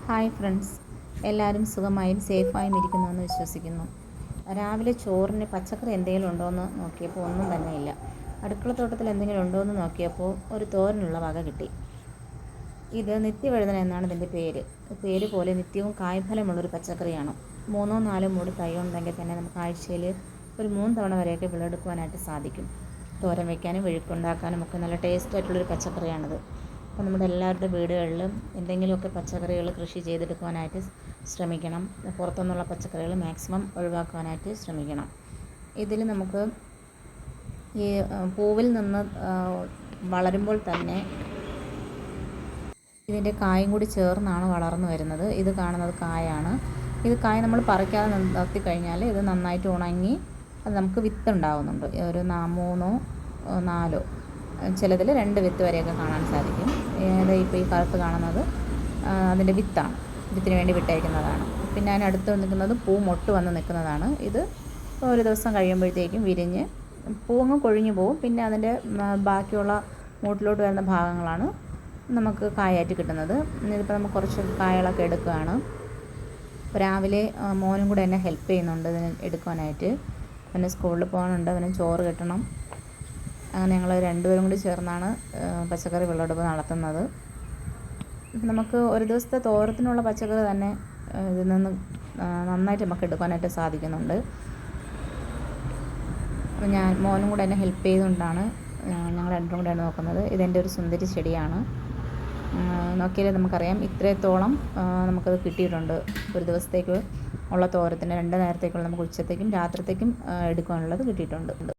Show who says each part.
Speaker 1: Hi friends, എല്ലാവരും സുഖമായും സേഫായും ഇരിക്കുന്നുവെന്ന് വിശ്വസിക്കുന്നു. രാവിലെ ചോറിന് പച്ചക്കറി എന്തെങ്കിലും ഉണ്ടോ എന്ന് നോക്കിയപ്പോൾ ഒന്നും തന്നെ ഇല്ല. അടുക്കളത്തോട്ടത്തിൽ എന്തെങ്കിലും ഉണ്ടോ എന്ന് നോക്കിയപ്പോൾ ഒരു തോരനുള്ള വക കിട്ടി. ഇത് നിത്യവഴുതന എന്നാണ് ഇതിൻ്റെ പേര് പോലെ നിത്യവും കായ്ഫലമുള്ളൊരു പച്ചക്കറിയാണ്. 3-4 മൂട് തൈ ഉണ്ടെങ്കിൽ തന്നെ നമുക്ക് ആഴ്ചയിൽ ഒരു 3 തവണ വരെയൊക്കെ വിളവെടുക്കുവാനായിട്ട് സാധിക്കും. തോരൻ വയ്ക്കാനും മെഴുക്കുണ്ടാക്കാനും ഒക്കെ നല്ല ടേസ്റ്റ് ആയിട്ടുള്ളൊരു പച്ചക്കറിയാണിത്. അപ്പോൾ നമ്മുടെ എല്ലാവരുടെ വീടുകളിലും എന്തെങ്കിലുമൊക്കെ പച്ചക്കറികൾ കൃഷി ചെയ്തെടുക്കുവാനായിട്ട് ശ്രമിക്കണം. പുറത്തുനിന്നുള്ള പച്ചക്കറികൾ മാക്സിമം ഒഴിവാക്കുവാനായിട്ട് ശ്രമിക്കണം. ഇതിൽ നമുക്ക് ഈ പൂവിൽ നിന്ന് വളരുമ്പോൾ തന്നെ ഇതിൻ്റെ കായും കൂടി ചേർന്നാണ് വളർന്നു വരുന്നത്. ഇത് കാണുന്നത് കായാണ്. ഇത് കായ നമ്മൾ പറിക്കാതെ നിർത്തി കഴിഞ്ഞാൽ ഇത് നന്നായിട്ട് ഉണങ്ങി അത് നമുക്ക് വിത്തുണ്ടാകുന്നുണ്ട്. ഒരു 3-4, ചിലതിൽ 2 വിത്ത് വരെയൊക്കെ കാണാൻ സാധിക്കും. ഇപ്പോൾ ഈ കറുത്ത് കാണുന്നത് അതിൻ്റെ വിത്താണ്, വിത്തിന് വേണ്ടി വിട്ടയക്കുന്നതാണ്. പിന്നെ അതിനടുത്ത് നിൽക്കുന്നത് പൂ മൊട്ട് വന്ന് നിൽക്കുന്നതാണ്. ഇത് ഒരു ദിവസം കഴിയുമ്പോഴത്തേക്കും വിരിഞ്ഞ് പൂവങ്ങ് കൊഴിഞ്ഞു പോകും. പിന്നെ അതിൻ്റെ ബാക്കിയുള്ള മൂട്ടിലോട്ട് വരുന്ന ഭാഗങ്ങളാണ് നമുക്ക് കായായിട്ട് കിട്ടുന്നത്. ഇതിപ്പോൾ നമുക്ക് കുറച്ച് കായകളൊക്കെ എടുക്കുകയാണ്. ഇപ്പോൾ രാവിലെ മോനും കൂടെ എന്നെ ഹെൽപ്പ് ചെയ്യുന്നുണ്ട് ഇതിന് എടുക്കുവാനായിട്ട്. അവന് സ്കൂളിൽ പോകാനുണ്ട്, അവന് ചോറ് കെട്ടണം. അങ്ങനെ ഞങ്ങൾ രണ്ടുപേരും കൂടി ചേർന്നാണ് പച്ചക്കറി വിളവെടുപ്പ് നടത്തുന്നത്. നമുക്ക് ഒരു ദിവസത്തെ തോരത്തിനുള്ള പച്ചക്കറി തന്നെ ഇതിൽ നിന്ന് നന്നായിട്ട് നമുക്ക് എടുക്കാനായിട്ട് സാധിക്കുന്നുണ്ട്. അപ്പോൾ മോനും കൂടെ എന്നെ ഹെൽപ്പ് ചെയ്തുകൊണ്ടാണ് ഞങ്ങൾ രണ്ടും കൂടെയാണ് നോക്കുന്നത്. ഇതെൻ്റെ ഒരു സുന്ദരി ചെടിയാണ്. നോക്കിയാൽ നമുക്കറിയാം ഇത്രത്തോളം നമുക്കത് കിട്ടിയിട്ടുണ്ട്. ഒരു ദിവസത്തേക്ക് ഉള്ള തോരത്തിന് 2 നേരത്തേക്കുള്ള നമുക്ക് ഉച്ചത്തേക്കും രാത്രിത്തേക്കും എടുക്കാനുള്ളത് കിട്ടിയിട്ടുണ്ട്.